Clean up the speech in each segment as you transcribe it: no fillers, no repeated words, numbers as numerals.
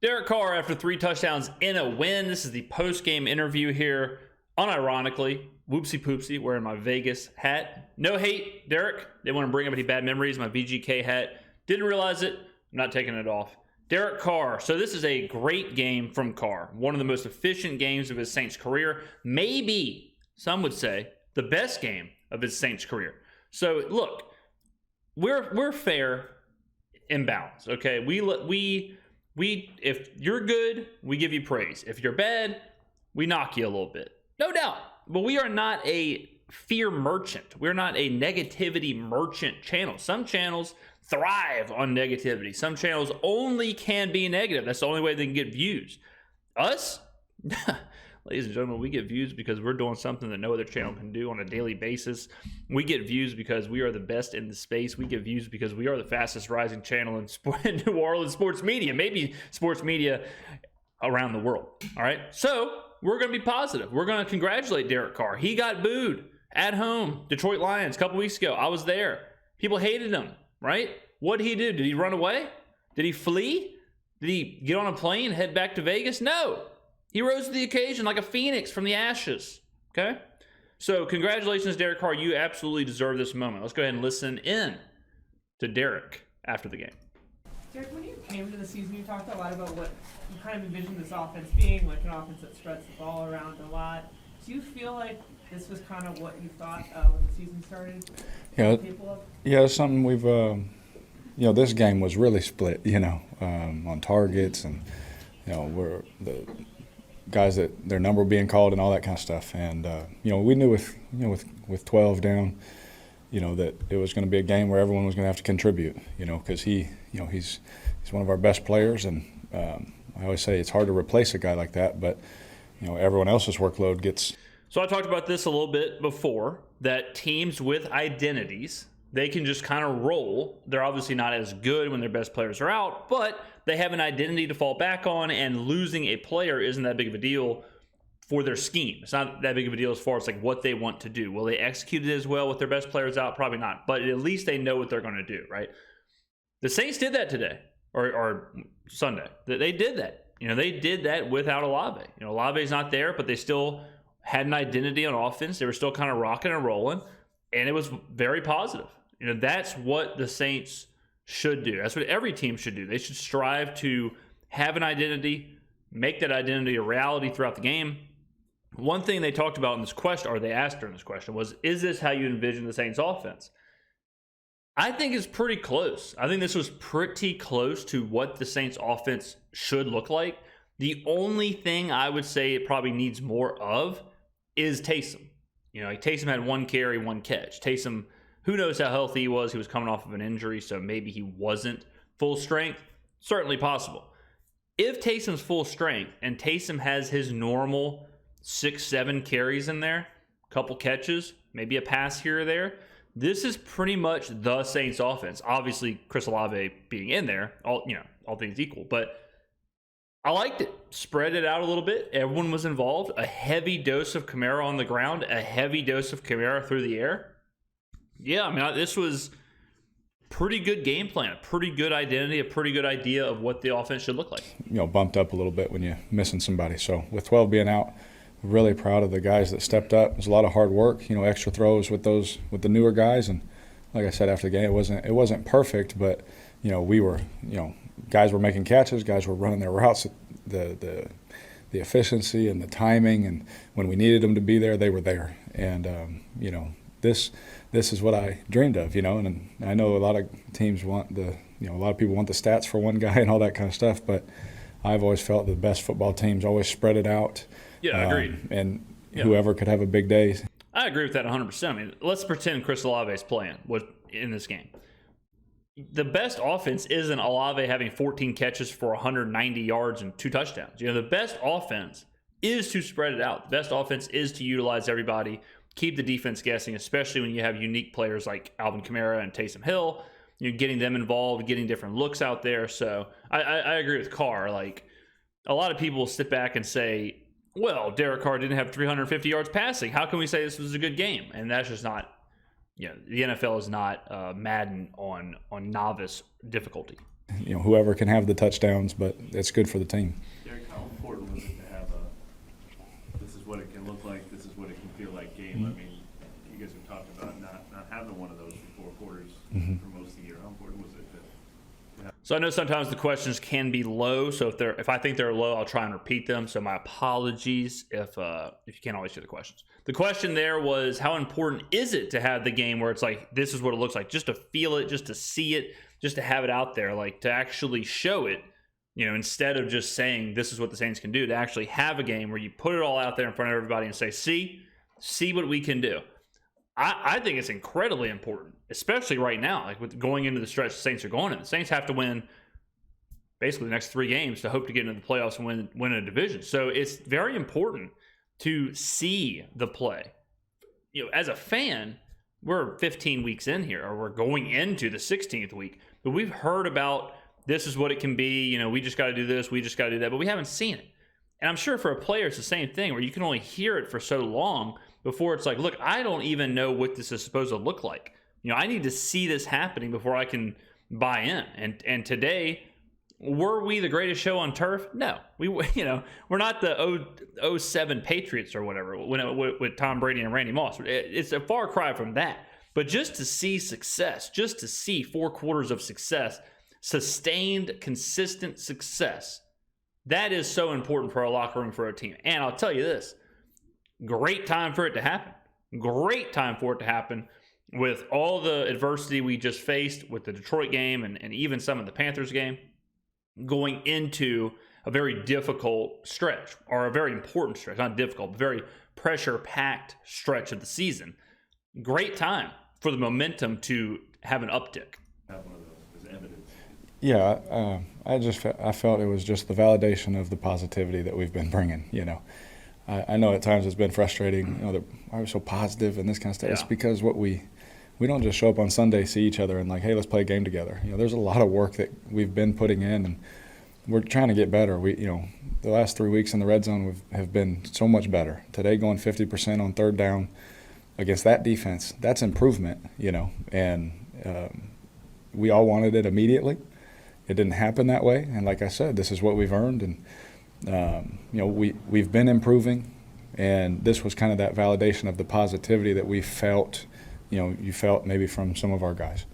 Derek Carr after 3 touchdowns in a win. This is the post-game interview here. Unironically, whoopsie poopsie, wearing my Vegas hat. No hate, Derek. They want to bring up any bad memories. My VGK hat. Didn't realize it. I'm not taking it off. Derek Carr. So this is a great game from Carr. One of the most efficient games of his Saints career. Maybe, some would say, the best game of his Saints career. So look, we're fair and balanced. Okay, we if you're good, we give you praise. If you're bad, we knock you a little bit. No doubt. But we are not a fear merchant. We're not a negativity merchant channel. Some channels thrive on negativity. Some channels only can be negative. That's the only way they can get views. Us, ladies and gentlemen, we get views because we're doing something that no other channel can do on a daily basis. We get views because we are the best in the space. We get views because we are the fastest rising channel in New Orleans sports media, maybe sports media around the world. All right. So we're going to be positive. We're going to congratulate Derek Carr. He got booed at home, Detroit Lions, a couple weeks ago. I was there. People hated him, right? What did he do? Did he run away? Did he flee? Did he get on a plane and head back to Vegas? No. He rose to the occasion like a phoenix from the ashes. Okay? So congratulations, Derek Carr. You absolutely deserve this moment. Let's go ahead and listen in to Derek after the game. Derek, when you came into the season, you talked a lot about what you kind of envisioned this offense being, like an offense that spreads the ball around a lot. Do you feel like this was kind of what you thought when the season started? Yeah, it's something we've, this game was really split, on targets and, we're the guys that their number being called and all that kind of stuff. And, we knew with 12 down, that it was going to be a game where everyone was going to have to contribute, because he's one of our best players. And I always say it's hard to replace a guy like that, but, everyone else's workload gets. So I talked about this a little bit before, that teams with identities, they can just kind of roll. They're obviously not as good when their best players are out, but they have an identity to fall back on, and losing a player isn't that big of a deal for their scheme. It's not that big of a deal as far as like what they want to do. Will they execute it as well with their best players out? Probably not, but at least they know what they're going to do, right? The Saints did that today, or Sunday. They did that. They did that without Olave. Olave's not there, but they still had an identity on offense. They were still kind of rocking and rolling, and it was very positive. That's what the Saints should do. That's what every team should do. They should strive to have an identity, make that identity a reality throughout the game. One thing they talked about in this question, or they asked during this question, was, is this how you envision the Saints offense? I think it's pretty close. I think this was pretty close to what the Saints offense should look like. The only thing I would say it probably needs more of is Taysom. Taysom had 1 carry, 1 catch. Taysom, who knows how healthy he was? He was coming off of an injury, so maybe he wasn't full strength. Certainly possible. If Taysom's full strength and Taysom has his normal 6-7 carries in there, a couple catches, maybe a pass here or there, this is pretty much the Saints offense. Obviously, Chris Olave being in there, all things equal, but I liked it. Spread it out a little bit. Everyone was involved. A heavy dose of Kamara on the ground, a heavy dose of Kamara through the air. Yeah, this was pretty good game plan, a pretty good identity, a pretty good idea of what the offense should look like. Bumped up a little bit when you're missing somebody. So with 12 being out, really proud of the guys that stepped up. It was a lot of hard work, extra throws with the newer guys. And like I said after the game, it wasn't perfect, but we were, guys were making catches, guys were running their routes, the efficiency and the timing, and when we needed them to be there, they were there. And this is what I dreamed of, and I know a lot of teams want a lot of people want the stats for one guy and all that kind of stuff, but I've always felt the best football teams always spread it out. Yeah, agreed. And whoever could have a big day. I agree with that 100%. Let's pretend Chris Olave's playing in this game. The best offense isn't Olave having 14 catches for 190 yards and 2 touchdowns. The best offense is to spread it out. The best offense is to utilize everybody, keep the defense guessing, especially when you have unique players like Alvin Kamara and Taysom Hill. Getting them involved, getting different looks out there. So I agree with Carr. Like, a lot of people will sit back and say, well, Derek Carr didn't have 350 yards passing. How can we say this was a good game? And that's just not, the NFL is not Madden on novice difficulty. whoever can have the touchdowns, but it's good for the team. Derek, how important was it to have this is what it can look like, this is what it can feel like game? I mean, you guys have talked about not having one of those for 4 quarters for most of the year. How important was it to have? So I know sometimes the questions can be low. So if I think they're low, I'll try and repeat them. So my apologies if you can't always hear the questions. The question there was, how important is it to have the game where it's like, this is what it looks like, just to feel it, just to see it, just to have it out there, like to actually show it, instead of just saying this is what the Saints can do, to actually have a game where you put it all out there in front of everybody and say, see what we can do. I think it's incredibly important, especially right now, like with going into the stretch the Saints are going in. The Saints have to win basically the next 3 games to hope to get into the playoffs and win a division. So it's very important to see the play. As a fan, we're 15 weeks in here, or we're going into the 16th week, but we've heard about this is what it can be. We just got to do this, we just got to do that, but we haven't seen it. And I'm sure for a player, it's the same thing where you can only hear it for so long before it's like, look, I don't even know what this is supposed to look like. I need to see this happening before I can buy in. And today, were we the greatest show on turf? No. We're not the 07 Patriots or whatever with Tom Brady and Randy Moss. It's a far cry from that. But just to see success, just to see 4 quarters of success, sustained, consistent success, that is so important for a locker room, for a team. And I'll tell you this, great time for it to happen. Great time for it to happen with all the adversity we just faced with the Detroit game and even some of the Panthers game, going into a very difficult stretch, or a very important stretch, not difficult, but very pressure-packed stretch of the season. Great time for the momentum to have an uptick. Have one of those as evidence. Yeah, I felt it was just the validation of the positivity that we've been bringing. I know at times it's been frustrating. That why we're so positive and this kind of stuff. Yeah. It's because we don't just show up on Sunday, see each other, and like, hey, let's play a game together. There's a lot of work that we've been putting in, and we're trying to get better. The last 3 weeks in the red zone have been so much better. Today, going 50% on 3rd down against that defense, that's improvement. And we all wanted it immediately. It didn't happen that way, and like I said, this is what we've earned, and we've been improving, and this was kind of that validation of the positivity that we felt. You felt maybe from some of our guys.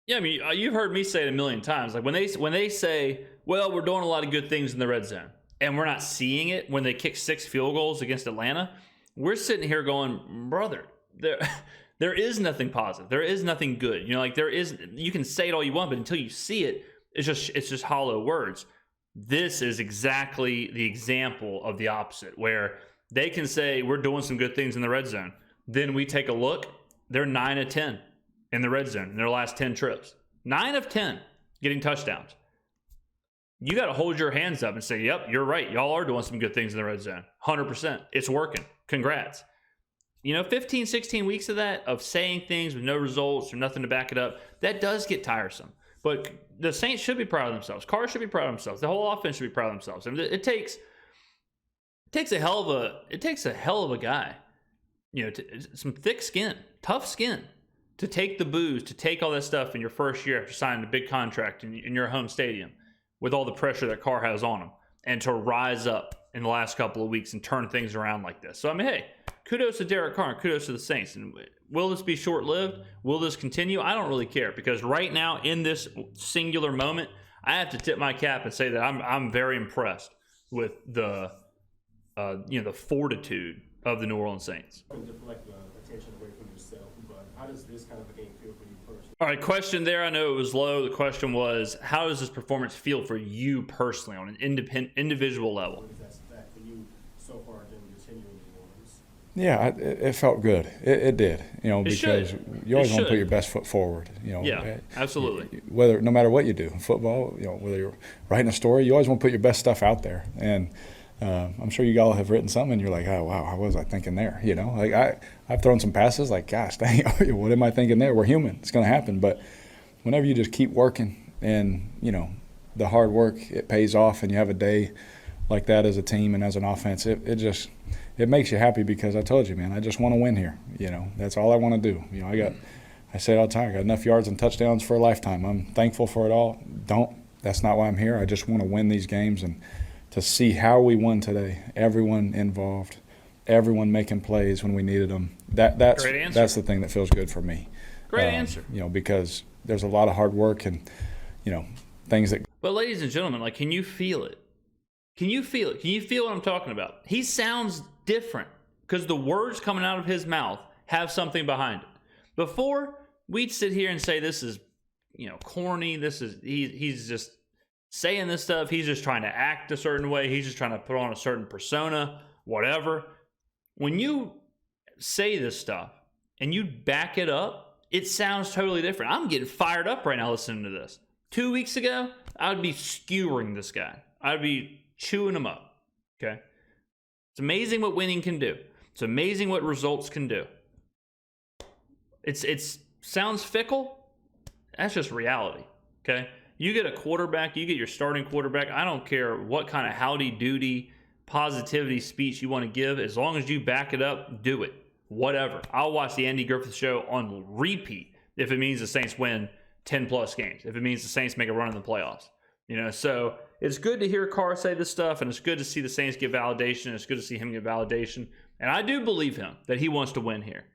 Yeah, I mean, you've heard me say it a million times. Like when they say, well, we're doing a lot of good things in the red zone, and we're not seeing it when they kick 6 field goals against Atlanta, we're sitting here going, brother, there is nothing positive. There is nothing good. You can say it all you want, but until you see it, it's just hollow words. This is exactly the example of the opposite, where they can say we're doing some good things in the red zone. Then we take a look, they're 9 of 10 in the red zone in their last 10 trips. 9 of 10 getting touchdowns. You got to hold your hands up and say, yep, you're right. Y'all are doing some good things in the red zone. 100%. It's working. Congrats. 15, 16 weeks of that, of saying things with no results or nothing to back it up, that does get tiresome. But the Saints should be proud of themselves. Carr should be proud of themselves. The whole offense should be proud of themselves. I mean, it takes a hell of a guy, some thick skin, tough skin, to take the booze, to take all that stuff in your first year after signing a big contract in your home stadium with all the pressure that Carr has on him, and to rise up in the last couple of weeks and turn things around like this. So, I mean, hey, kudos to Derek Carr and kudos to the Saints. And will this be short-lived? Will this continue? I don't really care, because right now in this singular moment, I have to tip my cap and say that I'm very impressed with the fortitude of the New Orleans Saints. Deflect the attention away from yourself, but how does this kind of a game feel for you personally? All right, question there. I know it was low. The question was, how does this performance feel for you personally on an individual level? What does that for you so far during your tenure in New Orleans? Yeah, it felt good. It did, because you always want to put your best foot forward. Yeah, absolutely. No matter what you do, football, whether you're writing a story, you always want to put your best stuff out there. And I'm sure you all have written something, and you're like, oh wow, how was I thinking there? Like I've thrown some passes, like, gosh, dang, what am I thinking there? We're human. It's going to happen. But whenever you just keep working, and the hard work, it pays off, and you have a day like that as a team and as an offense, it makes you happy, because I told you, man, I just want to win here. That's all I want to do. I I say it all the time. I got enough yards and touchdowns for a lifetime. I'm thankful for it all. That's not why I'm here. I just want to win these games, and to see how we won today, everyone involved, everyone making plays when we needed them. That's the thing that feels good for me. Great answer. Because there's a lot of hard work and, things that. But ladies and gentlemen, like, can you feel it? Can you feel it? Can you feel what I'm talking about? He sounds different because the words coming out of his mouth have something behind it. Before, we'd sit here and say this is, corny. This is he's just saying this stuff. He's just trying to act a certain way. He's just trying to put on a certain persona, whatever. When you say this stuff and you back it up, it sounds totally different. I'm getting fired up right now listening to this. 2 weeks ago, I would be skewering this guy. I'd be chewing him up. Okay? It's amazing what winning can do. It's amazing what results can do. It's sounds fickle. That's just reality. Okay? You get a quarterback, you get your starting quarterback. I don't care what kind of howdy-doody positivity speech you want to give. As long as you back it up, do it. Whatever. I'll watch the Andy Griffith Show on repeat if it means the Saints win 10-plus games, if it means the Saints make a run in the playoffs. So it's good to hear Carr say this stuff, and it's good to see the Saints get validation. It's good to see him get validation. And I do believe him that he wants to win here.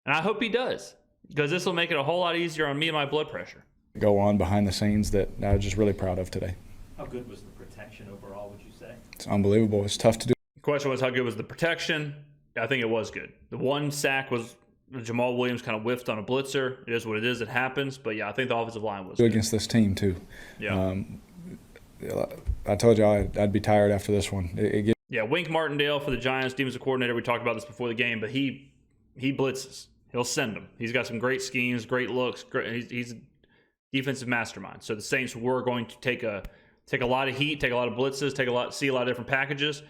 And I hope he does, because this will make it a whole lot easier on me and my blood pressure. Go on behind the scenes that I was just really proud of today. How good was the protection overall, would you say? It's unbelievable. It's tough to do. The question was, how good was the protection? I think it was good. The one sack was Jamal Williams kind of whiffed on a blitzer. It is what it is. It happens. But, yeah, I think the offensive line was good. Against this team, too. Yeah. I told you I'd be tired after this one. Yeah, Wink Martindale for the Giants, defensive coordinator. We talked about this before the game, but he blitzes. He'll send them. He's got some great schemes, great looks. He's a defensive mastermind. So the Saints were going to take a lot of heat, take a lot of blitzes, see a lot of different packages,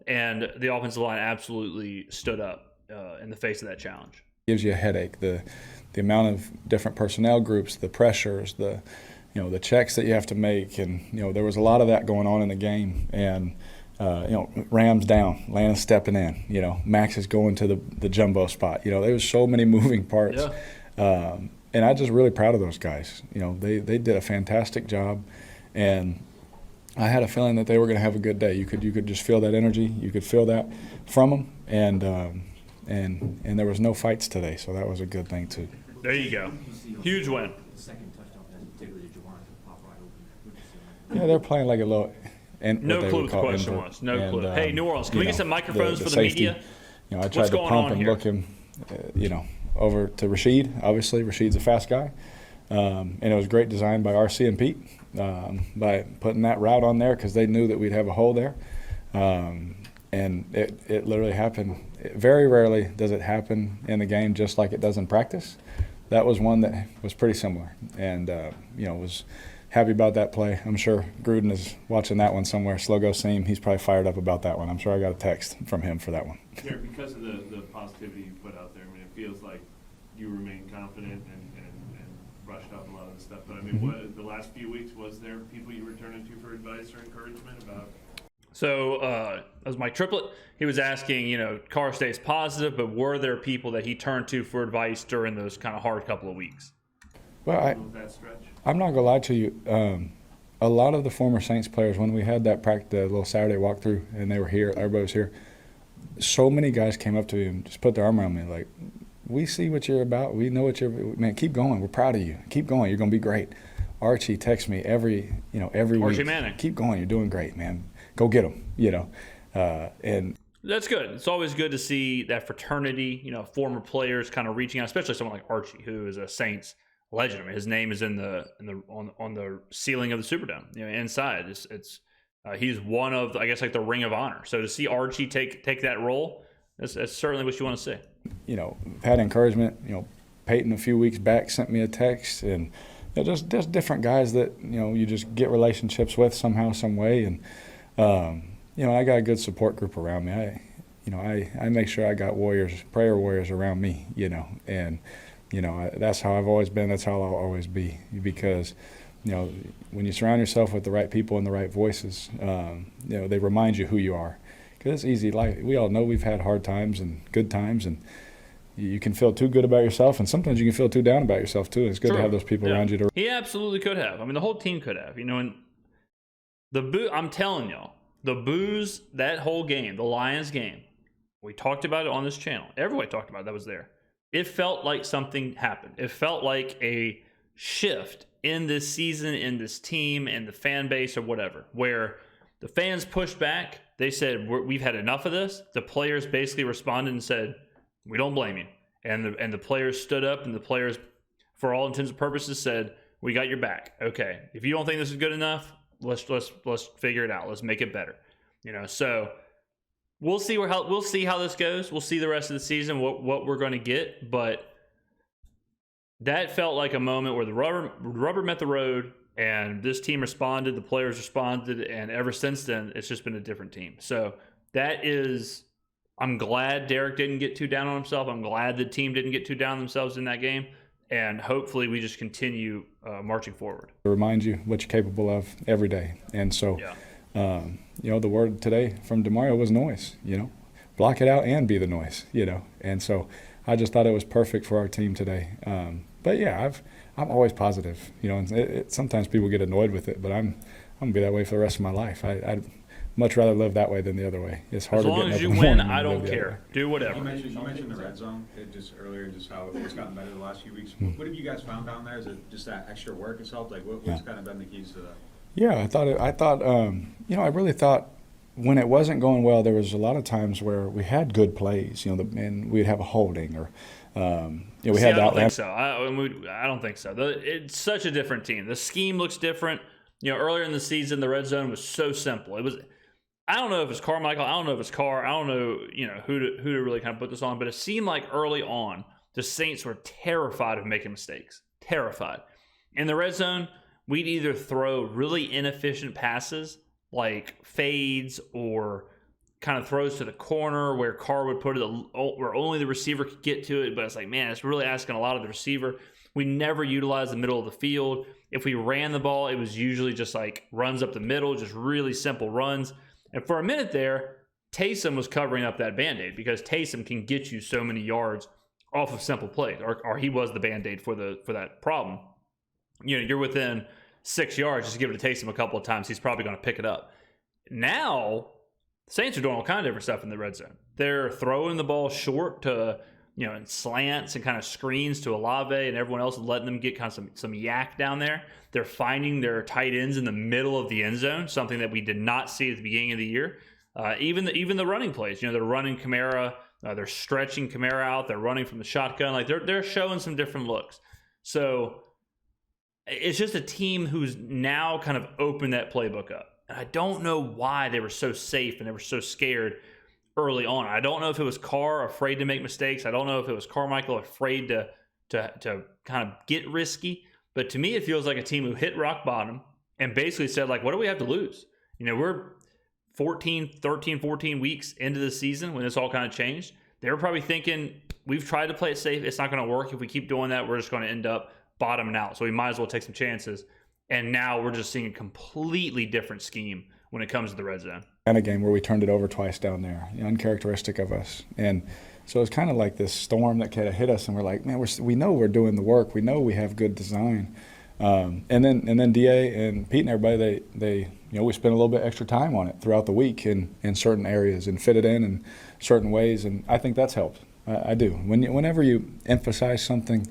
and the offensive line absolutely stood up in the face of that challenge. Gives you a headache. The amount of different personnel groups, the pressures, the checks that you have to make, and there was a lot of that going on in the game. And Rams down, Lana's stepping in. Max is going to the jumbo spot. There was so many moving parts. Yeah. And I'm just really proud of those guys. They did a fantastic job, and I had a feeling that they were going to have a good day. You could just feel that energy. You could feel that from them, and there was no fights today, so that was a good thing too. There you go. Huge win. The second touchdown pass, particularly to Jawaan, pop right open. Yeah, they're playing like a little. No clue what the question was. No clue. Hey, New Orleans, can we get some microphones for the media? I tried to pump and look him, over to Rashid. Obviously, Rashid's a fast guy. And it was great design by RC and Pete by putting that route on there because they knew that we'd have a hole there. And it literally happened. Very rarely does it happen in the game just like it does in practice. That was one that was pretty similar. And, was happy about that play. I'm sure Gruden is watching that one somewhere. Slow go seam. He's probably fired up about that one. I'm sure I got a text from him for that one. Derek, because of the positivity you put out there, it feels like you remain confident and brushed up a lot of the stuff. But what the last few weeks, was there people you were turning to for advice or encouragement about? So that was Mike Triplett. He was asking, Carr stays positive, but were there people that he turned to for advice during those kind of hard couple of weeks? Well, I'm not going to lie to you. A lot of the former Saints players, when we had that practice, the little Saturday walkthrough, and they were here, everybody was here, so many guys came up to me and just put their arm around me like, we see what you're about. We know what man, keep going. We're proud of you. Keep going. You're going to be great. Archie texts me every Archie week. Manning. Keep going. You're doing great, man. Go get them, and that's good. It's always good to see that fraternity, former players kind of reaching out, especially someone like Archie, who is a Saints legend. His name is on the ceiling of the Superdome. Inside, he's one of, I guess, like the Ring of Honor. So to see Archie take that role, that's certainly what you want to see. Had encouragement. Peyton a few weeks back sent me a text, and just different guys that you just get relationships with somehow, some way, and I got a good support group around me. I make sure I got prayer warriors around me. And. That's how I've always been. That's how I'll always be. Because, when you surround yourself with the right people and the right voices, they remind you who you are. Because it's easy. Like we all know, we've had hard times and good times, and You can feel too good about yourself, and sometimes you can feel too down about yourself too. It's good True. to have those people around you to. He absolutely could have. I mean, the whole team could have. And I'm telling y'all, the boos that whole game, the Lions game, we talked about it on this channel. Everybody talked about it that was there. It felt like something happened. It felt like a shift in this season, in this team, and the fan base or whatever, where the fans pushed back. They said, we've had enough of this. The players basically responded and said, we don't blame you. And the players stood up, and the players, for all intents and purposes, said, we got your back. Okay, if you don't think this is good enough, let's figure it out. Let's make it better. So we'll see how this goes. We'll see the rest of the season what we're going to get, but that felt like a moment where the rubber met the road, and this team responded, the players responded, and ever since then, it's just been a different team. So I'm glad Derek didn't get too down on himself. I'm glad the team didn't get too down on themselves in that game, and hopefully we just continue marching forward. It reminds you what you're capable of every day, and so the word today from DeMario was noise. Block it out and be the noise. And so I just thought it was perfect for our team today. But yeah, I'm always positive. And sometimes people get annoyed with it, but I'm gonna be that way for the rest of my life. I'd much rather live that way than the other way. It's harder. As long as you win, I don't care. Do whatever. You mentioned the red zone just earlier, just how it's gotten better the last few weeks. What have you guys found down there? Is it just that extra work has helped? Like, what's kind of been the keys to that? Yeah, I really thought when it wasn't going well, there was a lot of times where we had good plays, and we'd have a holding or, we had. I don't think so. I don't think so. It's such a different team. The scheme looks different. Earlier in the season, the red zone was so simple. I don't know if it's Carmichael. I don't know if it's Carr. I don't know, who to really kind of put this on. But it seemed like early on, the Saints were terrified of making mistakes. Terrified. In the red zone, we'd either throw really inefficient passes like fades or kind of throws to the corner where Carr would put it where only the receiver could get to it. But it's like, man, it's really asking a lot of the receiver. We never utilized the middle of the field. If we ran the ball, it was usually just like runs up the middle, just really simple runs. And for a minute there, Taysom was covering up that Band-Aid because Taysom can get you so many yards off of simple plays, or he was the Band-Aid for that problem. You're within 6 yards, just give it to Taysom a couple of times, he's probably going to pick it up. Now, the Saints are doing all kinds of different stuff in the red zone. They're throwing the ball short to, in slants and kind of screens to Olave and everyone else, and letting them get kind of some yak down there. They're finding their tight ends in the middle of the end zone, something that we did not see at the beginning of the year. Even the running plays, they're running Kamara, they're stretching Kamara out, they're running from the shotgun, like they're showing some different looks. So it's just a team who's now kind of opened that playbook up. And I don't know why they were so safe and they were so scared early on. I don't know if it was Carr afraid to make mistakes. I don't know if it was Carmichael afraid to kind of get risky. But to me, it feels like a team who hit rock bottom and basically said, like, what do we have to lose? We're 14 weeks into the season when this all kind of changed. They were probably thinking, we've tried to play it safe. It's not going to work. If we keep doing that, we're just going to end up bottoming out. So we might as well take some chances. And now we're just seeing a completely different scheme when it comes to the red zone. And a game where we turned it over twice down there, uncharacteristic of us. And so it's kind of like this storm that kind of hit us, and we're like, man, we know we're doing the work. We know we have good design. And then DA and Pete and everybody, they we spent a little bit extra time on it throughout the week in certain areas and fit it in certain ways, and I think that's helped. I do. Whenever you emphasize something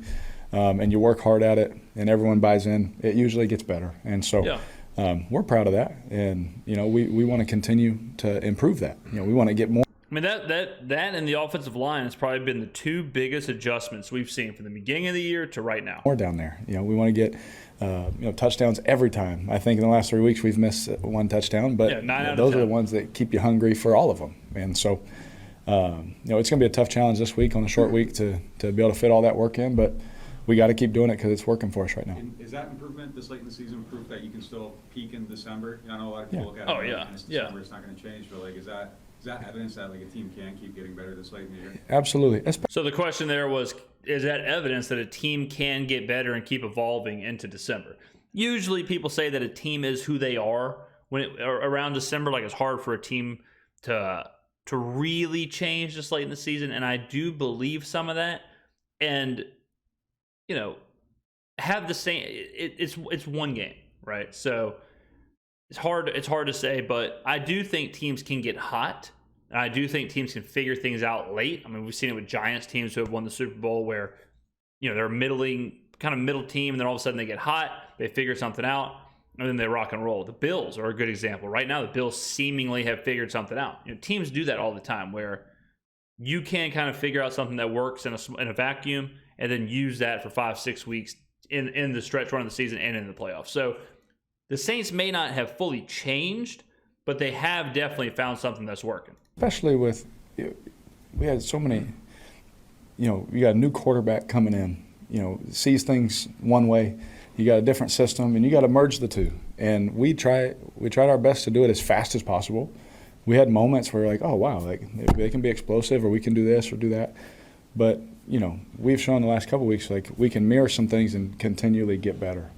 and you work hard at it and everyone buys in, it usually gets better. And so we're proud of that, and we want to continue to improve that. We want to get more. I mean, that and the offensive line has probably been the two biggest adjustments we've seen from the beginning of the year to right now. More down there. We want to get touchdowns every time. I think in the last 3 weeks we've missed one touchdown, but those are the ones that keep you hungry for all of them. And so it's going to be a tough challenge this week on a short week to be able to fit all that work in, but we got to keep doing it because it's working for us right now. And is that improvement this late in the season proof that you can still peak in December? I know a lot of people look at it and it's December, it's not going to change, but is that evidence that a team can keep getting better this late in the year? Absolutely. So the question there was, is that evidence that a team can get better and keep evolving into December? Usually people say that a team is who they are around December. Like, it's hard for a team to to really change this late in the season, and I do believe some of that. And have the same. It's one game, right? So it's hard to say, but I do think teams can get hot. And I do think teams can figure things out late. I mean, we've seen it with Giants teams who have won the Super Bowl where, they're a middle team, and then all of a sudden they get hot, they figure something out, and then they rock and roll. The Bills are a good example. Right now, the Bills seemingly have figured something out. Teams do that all the time where you can kind of figure out something that works in a vacuum and then use that for 5-6 weeks in the stretch run of the season and in the playoffs. So the Saints may not have fully changed, but they have definitely found something that's working. Especially with, we had so many, you got a new quarterback coming in, sees things one way. You got a different system, and you got to merge the two. And we tried our best to do it as fast as possible. We had moments where we're like, oh, wow, like they can be explosive, or we can do this or do that. But, we've shown the last couple of weeks, like we can mirror some things and continually get better.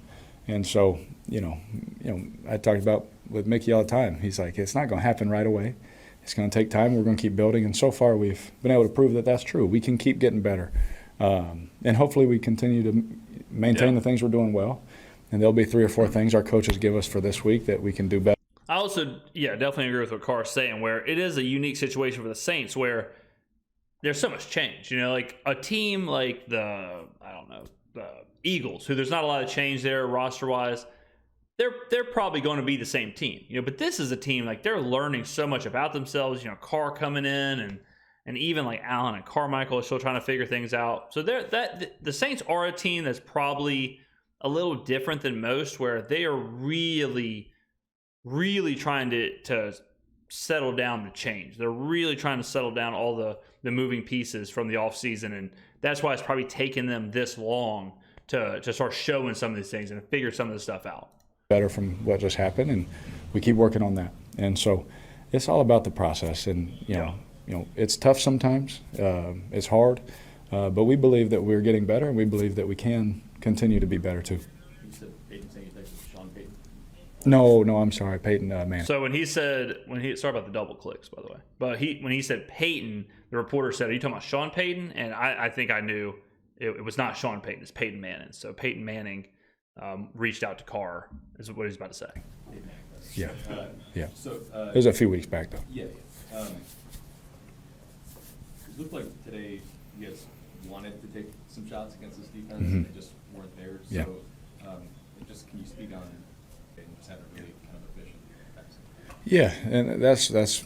And so, I talked about with Mickey all the time. He's like, it's not going to happen right away. It's going to take time. We're going to keep building. And so far, we've been able to prove that that's true. We can keep getting better. And hopefully we continue to maintain the things we're doing well. And there'll be 3 or 4 things our coaches give us for this week that we can do better. I also, definitely agree with what Carr's saying, where it is a unique situation for the Saints where there's so much change. Like a team like the Eagles, who there's not a lot of change there roster-wise, they're probably going to be the same team. But this is a team, like they're learning so much about themselves. Carr coming in and even like Allen and Carmichael are still trying to figure things out. So the Saints are a team that's probably a little different than most, where they are really, really trying to settle down the change. They're really trying to settle down all the moving pieces from the offseason, and that's why it's probably taken them this long to start showing some of these things and figure some of this stuff out. Better from what just happened, and we keep working on that. And so it's all about the process, and it's tough sometimes. It's hard, but we believe that we're getting better, and we believe that we can continue to be better too. You said Peyton saying you texted Sean Payton? No, I'm sorry, Peyton Manning. So sorry about the double clicks, by the way, but when he said Peyton, the reporter said, "Are you talking about Sean Payton?" And I think I knew it was not Sean Payton, it's Peyton Manning. So Peyton Manning reached out to Carr, is what he's about to say. Yeah. So It was a few weeks back though. Yeah. It looked like today you guys wanted to take some shots against this defense, and they just weren't there. So, can you speak on just having a really kind of efficient defense? Yeah, and that's this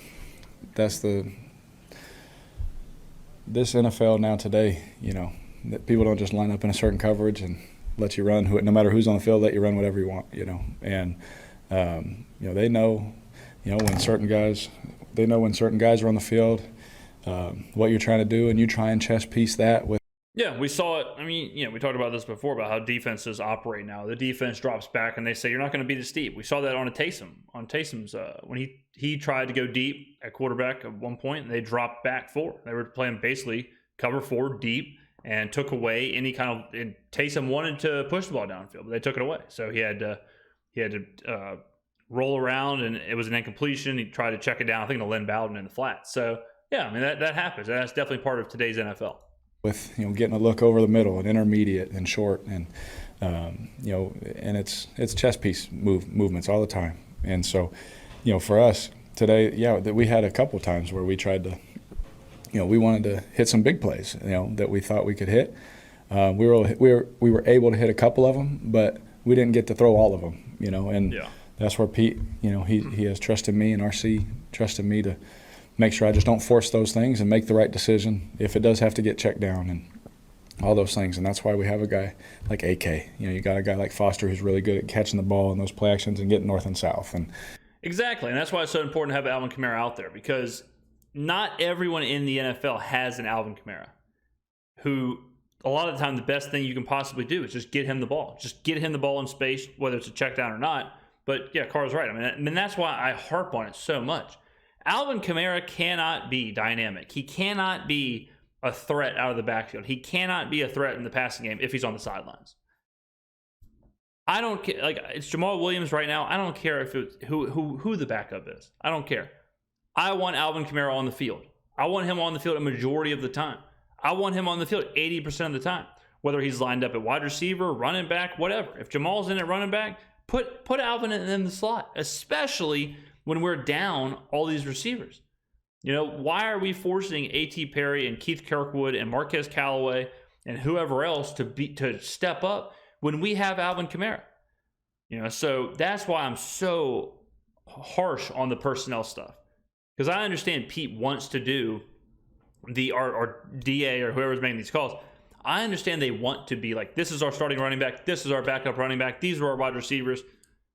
NFL now today. That people don't just line up in a certain coverage and let you run. No matter who's on the field, let you run whatever you want. And they know, when certain guys are on the field, what you're trying to do, and you try and chess piece that with. Yeah, we saw it. I mean, we talked about this before about how defenses operate now. The defense drops back and they say, you're not going to beat us deep. We saw that on Taysom's when he tried to go deep at quarterback at one point, and they dropped back 4. They were playing basically cover 4 deep and took away any kind of – and Taysom wanted to push the ball downfield, but they took it away. So he had to roll around, and it was an incompletion. He tried to check it down, I think, to Lynn Bowden in the flat. So, yeah, I mean, that happens. And that's definitely part of today's NFL. With getting a look over the middle and intermediate and short, and and it's chess piece movements all the time. And so, for us today, that we had a couple times where we tried to, we wanted to hit some big plays, that we thought we could hit. We were able to hit a couple of them, but we didn't get to throw all of them. And that's where Pete, he has trusted me, and RC trusted me to make sure I just don't force those things and make the right decision if it does have to get checked down and all those things. And that's why we have a guy like AK. You got a guy like Foster who's really good at catching the ball in those play actions and getting north and south. And exactly, and that's why it's so important to have Alvin Kamara out there, because not everyone in the NFL has an Alvin Kamara, who a lot of the time the best thing you can possibly do is just get him the ball. Just get him the ball in space, whether it's a check down or not. But, yeah, Carr's right. I mean, that's why I harp on it so much. Alvin Kamara cannot be dynamic. He cannot be a threat out of the backfield. He cannot be a threat in the passing game if he's on the sidelines. I don't care. Like, it's Jamal Williams right now. I don't care if it's who the backup is. I don't care. I want Alvin Kamara on the field. I want him on the field a majority of the time. I want him on the field 80% of the time, whether he's lined up at wide receiver, running back, whatever. If Jamal's in at running back, put Alvin in the slot, especially when we're down all these receivers. You know, why are we forcing A.T. Perry and Keith Kirkwood and Marquez Callaway and whoever else to step up when we have Alvin Kamara? You know, so that's why I'm so harsh on the personnel stuff. Because I understand Pete wants to do our DA or whoever's making these calls. I understand they want to be like, this is our starting running back, this is our backup running back, these are our wide receivers.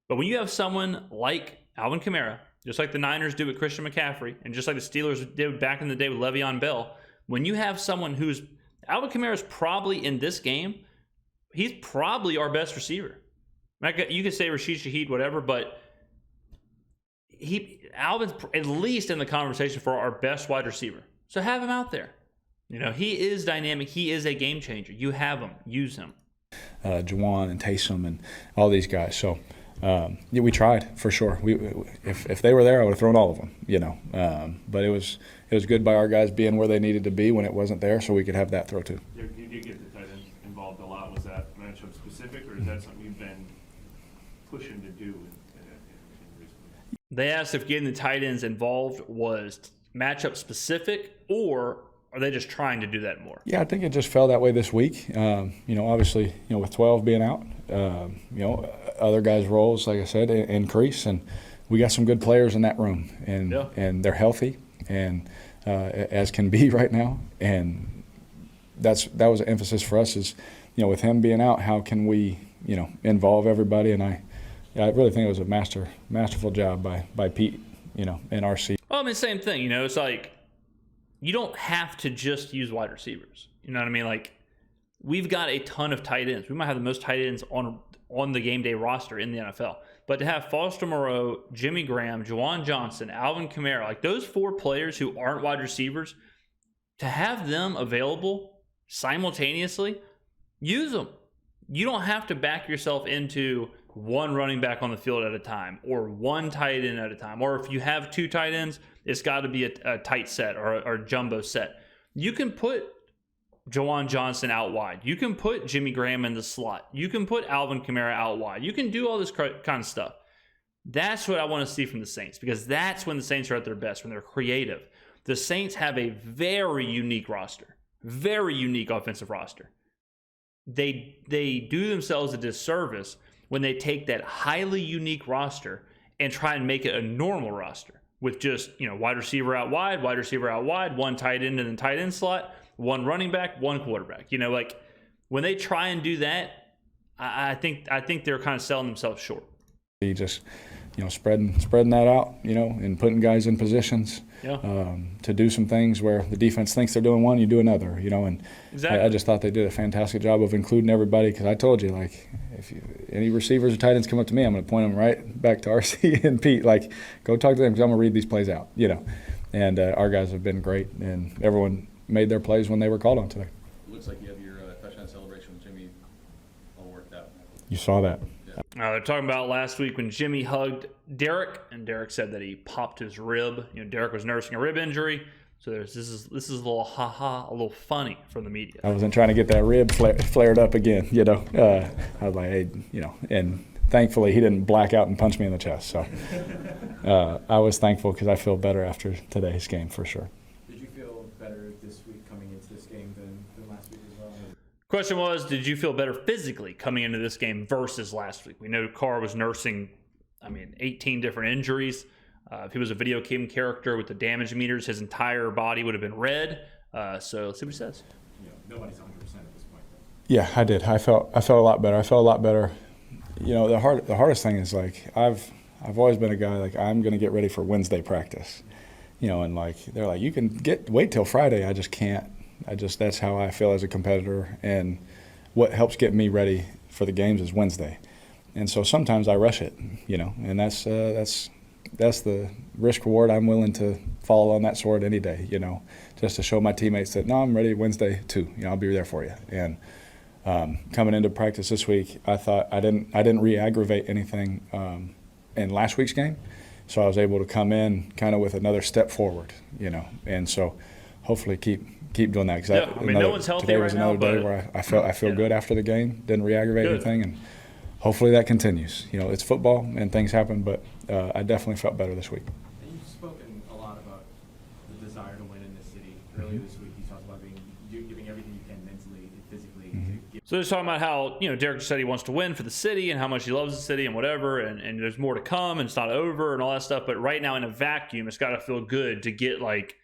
But when you have someone like Alvin Kamara, just like the Niners do with Christian McCaffrey, and just like the Steelers did back in the day with Le'Veon Bell, when you have someone who's Alvin Kamara is probably in this game, he's probably our best receiver. You could say Rashid Shaheed, whatever, but Alvin's at least in the conversation for our best wide receiver. So have him out there. You know, he is dynamic. He is a game changer. You have him. Use him. Juwan and Taysom and all these guys. So, yeah, we tried for sure. If they were there, I would have thrown all of them, you know. But it was good by our guys being where they needed to be when it wasn't there, so we could have that throw too. You did get the tight end involved a lot. Was that matchup specific, or is that something you've been pushing to do in recent? They asked if getting the tight ends involved was matchup specific, or are they just trying to do that more? Yeah, I think it just fell that way this week. You know, obviously, you know, with 12 being out, you know, other guys' roles, like I said, increase, and we got some good players in that room, and they're healthy, and as can be right now, and that was an emphasis for us. Is, you know, with him being out, how can we, you know, involve everybody? And I really think it was a masterful job by Pete, you know, and RC. Well, I mean, same thing. You know, it's like you don't have to just use wide receivers. You know what I mean? Like, we've got a ton of tight ends. We might have the most tight ends on the game day roster in the NFL. But to have Foster Moreau, Jimmy Graham, Juwan Johnson, Alvin Kamara, like those four players who aren't wide receivers, to have them available simultaneously, use them. You don't have to back yourself into one running back on the field at a time or one tight end at a time. Or if you have two tight ends, it's got to be a tight set or a jumbo set. You can put Juwan Johnson out wide. You can put Jimmy Graham in the slot. You can put Alvin Kamara out wide. You can do all this kind of stuff. That's what I want to see from the Saints, because that's when the Saints are at their best, when they're creative. The Saints have a very unique roster, very unique offensive roster. They do themselves a disservice when they take that highly unique roster and try and make it a normal roster with just, you know, wide receiver out wide, one tight end in the tight end slot, one running back, one quarterback. You know, like when they try and do that, I think they're kind of selling themselves short. He just, you know, spreading that out, you know, and putting guys in positions to do some things where the defense thinks they're doing one, you do another, you know. And exactly. I just thought they did a fantastic job of including everybody, because I told you, like, if any receivers or tight ends come up to me, I'm going to point them right back to RC and Pete. Like, go talk to them, because I'm going to read these plays out, you know. And our guys have been great, and everyone made their plays when they were called on today. Looks like you have your touchdown celebration with Jimmy all worked out. You saw that. They're talking about last week when Jimmy hugged Derek, and Derek said that he popped his rib. You know, Derek was nursing a rib injury, so this is a little a little funny from the media. I wasn't trying to get that rib flared up again, you know. I was like, hey, you know, and thankfully he didn't black out and punch me in the chest. So I was thankful, because I feel better after today's game for sure. Did you feel better this week coming into this game than last week as well? Question was, did you feel better physically coming into this game versus last week? We know Carr was nursing, 18 different injuries. If he was a video game character with the damage meters, his entire body would have been red. So let's see what he says. Yeah, nobody's 100% at this point, though. Yeah, I did. I felt a lot better. I felt a lot better. You know, the hardest thing is, like, I've always been a guy, like, I'm going to get ready for Wednesday practice. You know, and like they're like, you can wait till Friday. I just can't. That's how I feel as a competitor, and what helps get me ready for the games is Wednesday. And so sometimes I rush it, you know, and that's the risk reward I'm willing to follow on that sword any day, you know, just to show my teammates that, no, I'm ready Wednesday too. You know, I'll be there for you. And coming into practice this week, I thought I didn't re-aggravate anything in last week's game, so I was able to come in kind of with another step forward, you know, and so hopefully keep doing that. Yeah, I mean, no one's healthy today right was now, another day but where I feel good after the game, didn't re-aggravate Good. anything, and hopefully that continues. You know, it's football and things happen, but I definitely felt better this week. And you've spoken a lot about the desire to win in this city. Earlier this week, you talked about giving everything you can mentally and physically to give. So they're talking about how, you know, Derek said he wants to win for the city and how much he loves the city and whatever, and there's more to come and it's not over and all that stuff. But right now in a vacuum, it's got to feel good to get, like,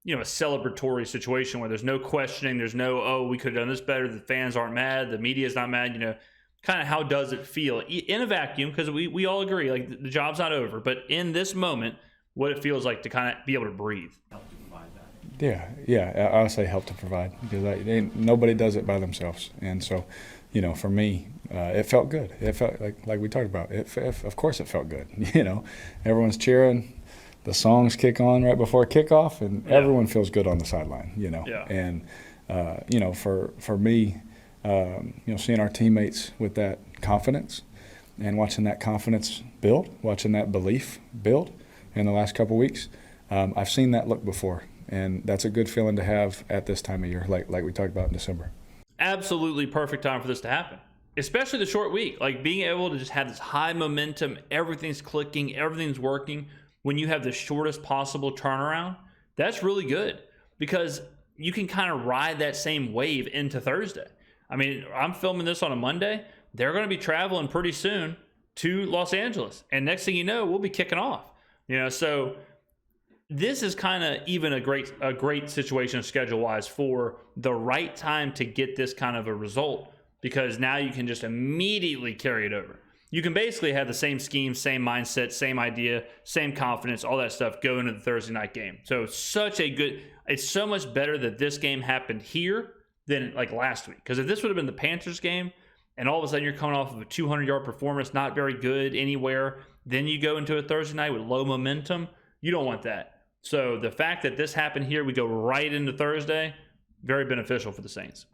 you know, a celebratory situation where there's no questioning, there's no, oh, we could have done this better, the fans aren't mad, the media's not mad, you know. Kind of how does it feel in a vacuum? Because we all agree, like, the job's not over. But in this moment, what it feels like to kind of be able to breathe. Help to provide that. Yeah, I would say help to provide, because nobody does it by themselves. And so, you know, for me, it felt good. It felt like we talked about. Of course it felt good. You know, everyone's cheering. The songs kick on right before kickoff, and everyone feels good on the sideline, you know. Yeah. And, you know, for me, you know, seeing our teammates with that confidence and watching that confidence build, watching that belief build in the last couple of weeks, I've seen that look before, and that's a good feeling to have at this time of year, like we talked about in December. Absolutely perfect time for this to happen, especially the short week. Like, being able to just have this high momentum, everything's clicking, everything's working. When you have the shortest possible turnaround, that's really good, because you can kind of ride that same wave into Thursday. I mean, I'm filming this on a Monday. They're going to be traveling pretty soon to Los Angeles. And next thing you know, we'll be kicking off. You know, so this is kind of even a great situation schedule-wise for the right time to get this kind of a result, because now you can just immediately carry it over. You can basically have the same scheme, same mindset, same idea, same confidence, all that stuff go into the Thursday night game. So it's so much better that this game happened here than like last week. Because if this would have been the Panthers game and all of a sudden you're coming off of a 200-yard performance, not very good anywhere, then you go into a Thursday night with low momentum, you don't want that. So the fact that this happened here, we go right into Thursday, very beneficial for the Saints.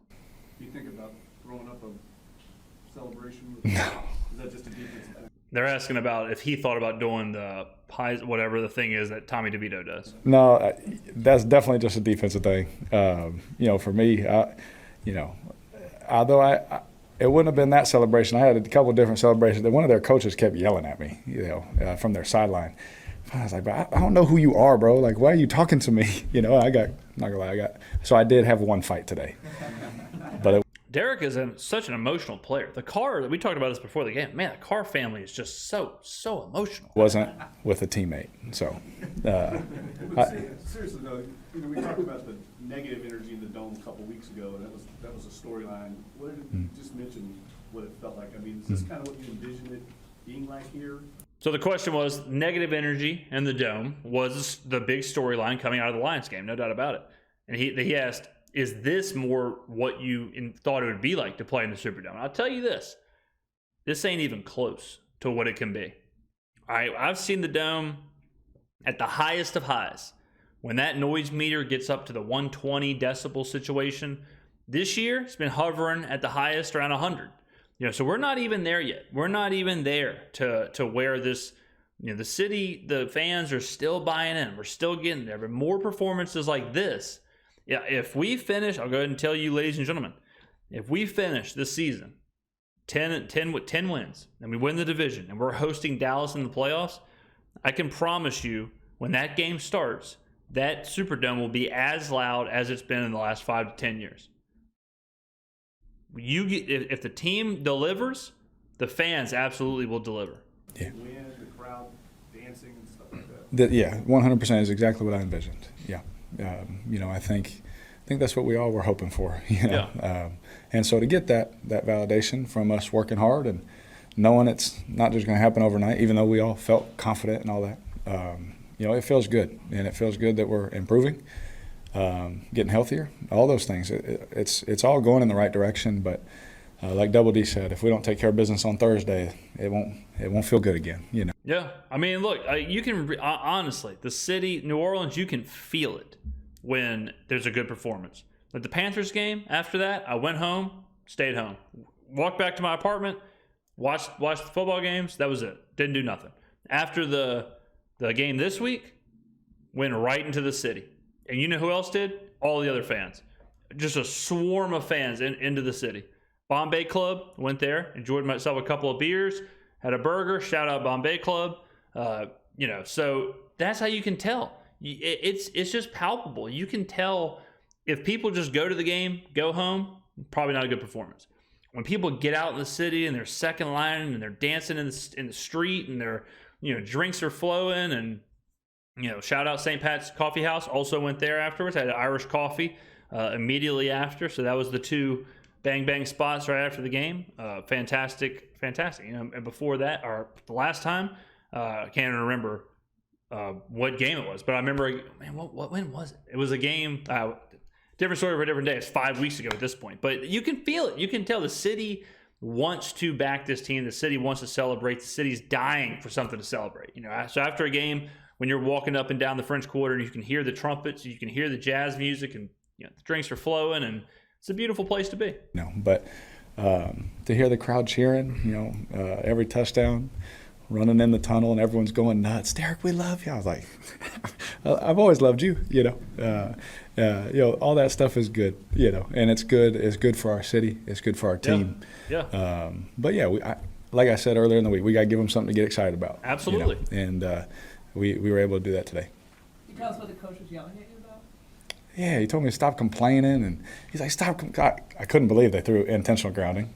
Do you think about throwing up a celebration? No. Is that just a defensive thing? They're asking about if he thought about doing the pies, whatever the thing is that Tommy DeVito does. No, that's definitely just a defensive thing. You know, for me, you know, although it wouldn't have been that celebration. I had a couple of different celebrations that one of their coaches kept yelling at me, you know, from their sideline. I was like, but I don't know who you are, bro. Like, why are you talking to me? You know, I'm not gonna lie, so I did have one fight today. But Derek is such an emotional player. The Carr, we talked about this before the game. Man, the Carr family is just so emotional. Wasn't with a teammate, so. Seriously though, you know, we talked about the negative energy in the dome a couple weeks ago, and that was a storyline. What did you just mention? What it felt like? I mean, is this kind of what you envisioned it being like here? So the question was, negative energy in the dome was the big storyline coming out of the Lions game, no doubt about it. And he asked, is this more what you thought it would be like to play in the Superdome? I'll tell you this ain't even close to what it can be. All right, I've seen the dome at the highest of highs. When that noise meter gets up to the 120 decibel situation, this year it's been hovering at the highest around 100. You know, so we're not even there yet. We're not even there to where this, you know, the city, the fans are still buying in. We're still getting there. But more performances like this, yeah, if we finish, I'll go ahead and tell you, ladies and gentlemen, if we finish this season 10 wins and we win the division and we're hosting Dallas in the playoffs, I can promise you when that game starts, that Superdome will be as loud as it's been in the last 5 to 10 years. If the team delivers, the fans absolutely will deliver. Yeah. Win, the crowd dancing and stuff like that. Yeah, 100% is exactly what I envisioned. Yeah, you know, I think that's what we all were hoping for. You know, Yeah. And so to get that validation from us working hard and knowing it's not just going to happen overnight, even though we all felt confident and all that, you know, it feels good, and it feels good that we're improving. Getting healthier, all those things. It's all going in the right direction. But like Double D said, if we don't take care of business on Thursday, it won't feel good again. You know. Yeah, I mean, look, you can honestly, the city, New Orleans, you can feel it when there's a good performance. Like the Panthers game. After that, I went home, stayed home, walked back to my apartment, watched the football games. That was it. Didn't do nothing. After the The game this week went right into the city. And you know who else did? All the other fans. Just a swarm of fans into the city. Bombay Club went there, enjoyed myself a couple of beers, had a burger. Shout out Bombay Club. So that's how you can tell. It's just palpable. You can tell if people just go to the game, go home, probably not a good performance. When people get out in the city and they're second line and they're dancing in the street and their drinks are flowing and shout out St. Pat's Coffee House, also went there afterwards, had Irish coffee immediately after. So that was the two bang spots right after the game. Fantastic. And before that, or the last time, I can't even remember what game it was, but I remember, man, when was it? It was a game, different story for a different day. It's 5 weeks ago at this point, but you can feel it. You can tell the city wants to back this team. The city wants to celebrate. The city's dying for something to celebrate. So after a game, when you're walking up and down the French Quarter and you can hear the trumpets, you can hear the jazz music, and the drinks are flowing, and it's a beautiful place to be. But to hear the crowd cheering, every touchdown, running in the tunnel, and everyone's going nuts. Derek, we love you. I was like, I've always loved you. All that stuff is good. And it's good. It's good for our city. It's good for our team. Yeah. But yeah, like I said earlier in the week, we got to give them something to get excited about. Absolutely. And we were able to do that today. Can you tell us what the coach was yelling at you about? Yeah, he told me to stop complaining, and he's like, stop. I couldn't believe they threw intentional grounding.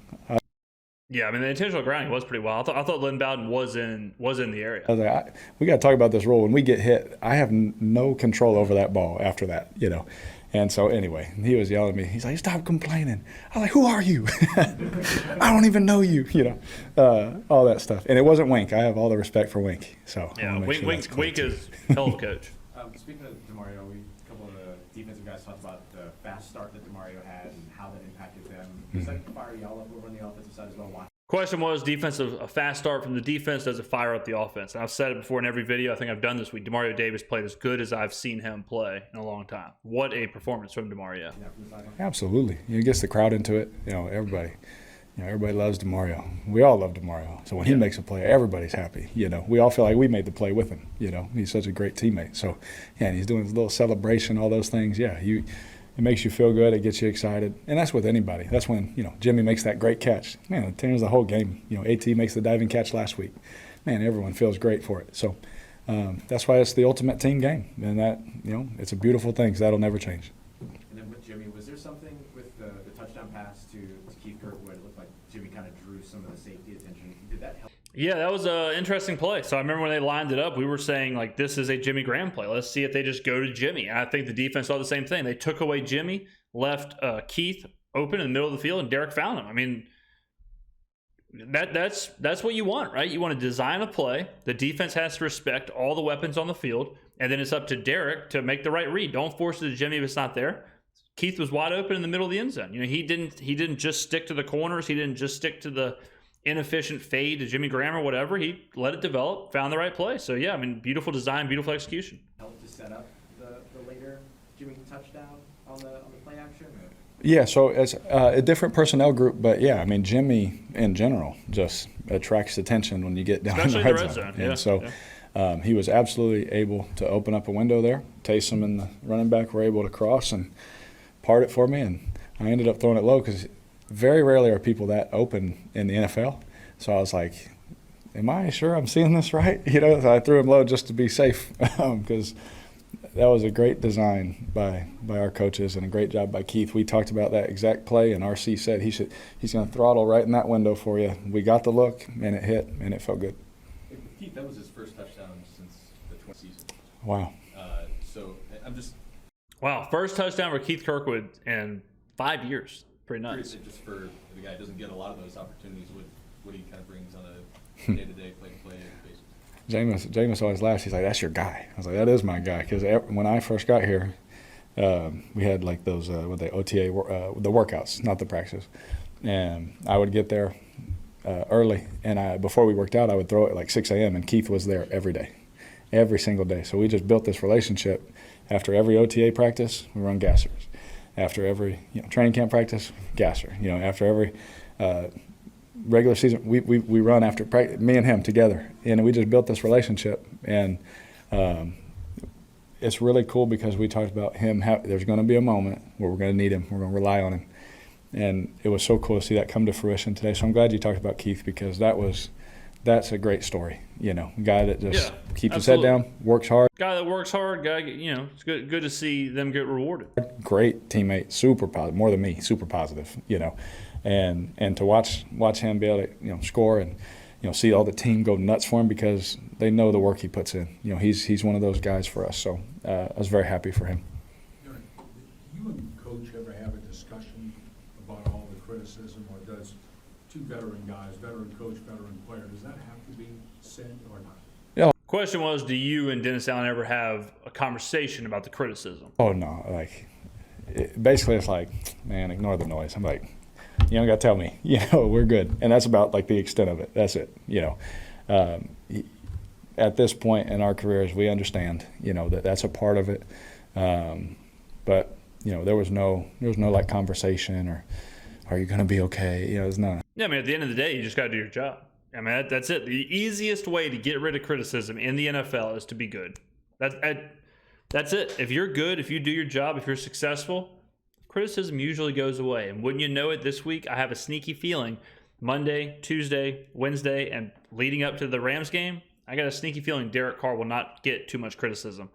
Yeah, I mean, the intentional grounding was pretty wild. I thought Lynn Bowden was in the area. I was like, we got to talk about this rule. When we get hit, I have no control over that ball after that, And so anyway, he was yelling at me. He's like, stop complaining. I was like, who are you? I don't even know you, all that stuff. And it wasn't Wink. I have all the respect for Wink. So yeah, Wink is hell of a coach. Speaking of DeMario, a couple of the defensive guys talked about the fast start that DeMario had and how that impacted them. Does that fire y'all up over on the offensive side as well? Question was a fast start from the defense, does it fire up the offense? And I've said it before in every video I think I've done this week. DeMario Davis played as good as I've seen him play in a long time. What a performance from DeMario. Absolutely. He gets the crowd into it. Everybody loves DeMario. We all love DeMario. So when he makes a play, everybody's happy. We all feel like we made the play with him. He's such a great teammate. So, and he's doing his little celebration, all those things. Yeah, it makes you feel good. It gets you excited. And that's with anybody. That's when, Jimmy makes that great catch. Man, it turns the whole game. AT makes the diving catch last week. Man, everyone feels great for it. So that's why it's the ultimate team game. And that, it's a beautiful thing, so that'll never change. And then with Jimmy, was there something with the touchdown pass to Keith Kirkwood? It looked like Jimmy kind of drew some of the safety attention. Did that help? Yeah, that was an interesting play. So I remember when they lined it up, we were saying, like, this is a Jimmy Graham play. Let's see if they just go to Jimmy. And I think the defense saw the same thing. They took away Jimmy, left Keith open in the middle of the field, and Derek found him. I mean, that's what you want, right? You want to design a play. The defense has to respect all the weapons on the field, and then it's up to Derek to make the right read. Don't force it to Jimmy if it's not there. Keith was wide open in the middle of the end zone. He didn't just stick to the corners. He didn't just stick to the inefficient fade to Jimmy Graham or whatever. He let it develop, found the right play. So yeah, I mean, beautiful design, beautiful execution. Helped to set up the later Jimmy touchdown on the play action? Or? Yeah, so it's a different personnel group, but yeah, I mean, Jimmy in general just attracts attention when you get down especially in the red zone. Yeah, and so he was absolutely able to open up a window there. Taysom and the running back were able to cross and part it for me, and I ended up throwing it low because very rarely are people that open in the NFL. So I was like, am I sure I'm seeing this right? So I threw him low just to be safe because that was a great design by our coaches and a great job by Keith. We talked about that exact play, and RC said he's going to throttle right in that window for you. We got the look, and it hit, and it felt good. Keith, that was his first touchdown since the 20th season. Wow. So I'm just – Wow, first touchdown for Keith Kirkwood in 5 years. Pretty nice. Just for the guy who doesn't get a lot of those opportunities, what he kind of brings on a day-to-day, play-to-play basis. Jameis always laughs. He's like, that's your guy. I was like, that is my guy. Because when I first got here, we had like those, OTA, the workouts, not the practice. And I would get there early, and before we worked out, I would throw it at like 6 a.m., and Keith was there every day, every single day. So we just built this relationship. After every OTA practice, we run gassers. After every training camp practice, gasser. After every regular season, we run after practice, me and him together, and we just built this relationship. And it's really cool because we talked about him. There's going to be a moment where we're going to need him. We're going to rely on him. And it was so cool to see that come to fruition today. So I'm glad you talked about Keith, because that's a great story. You know, a guy that just keeps his head down, works hard. Guy that works hard, it's good to see them get rewarded. Great teammate, super positive, more than me, super positive, you know. And to watch him be able to, score and, see all the team go nuts for him because they know the work he puts in. He's one of those guys for us. So I was very happy for him. You and Coach ever have a discussion about all the criticism, or does two veteran guys, veteran coach, veteran player, does that have to be said or not? Yeah. Question was, do you and Dennis Allen ever have a conversation about the criticism? Oh no, basically it's like, man, ignore the noise. I'm like, you don't got to tell me, we're good. And that's about the extent of it. That's it. At this point in our careers, we understand, that's a part of it. But, there was no conversation or, are you going to be okay? There's none. Yeah, I mean, at the end of the day, you just got to do your job. I mean, that's it. The easiest way to get rid of criticism in the NFL is to be good. That's it. If you're good, if you do your job, if you're successful, criticism usually goes away. And wouldn't you know it, this week, I have a sneaky feeling Monday, Tuesday, Wednesday, and leading up to the Rams game, I got a sneaky feeling Derek Carr will not get too much criticism.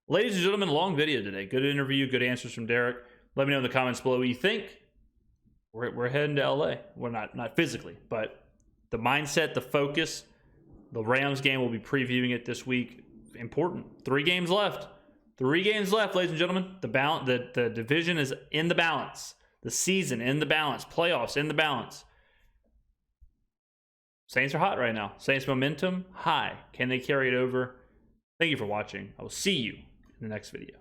Ladies and gentlemen, long video today. Good interview, good answers from Derek. Let me know in the comments below what you think. We're heading to LA. We're not physically, but the mindset, the focus, the Rams game, we'll be previewing it this week. Important. 3 games left. 3 games left, ladies and gentlemen. The division is in the balance. The season in the balance. Playoffs in the balance. Saints are hot right now. Saints momentum high. Can they carry it over? Thank you for watching. I will see you in the next video.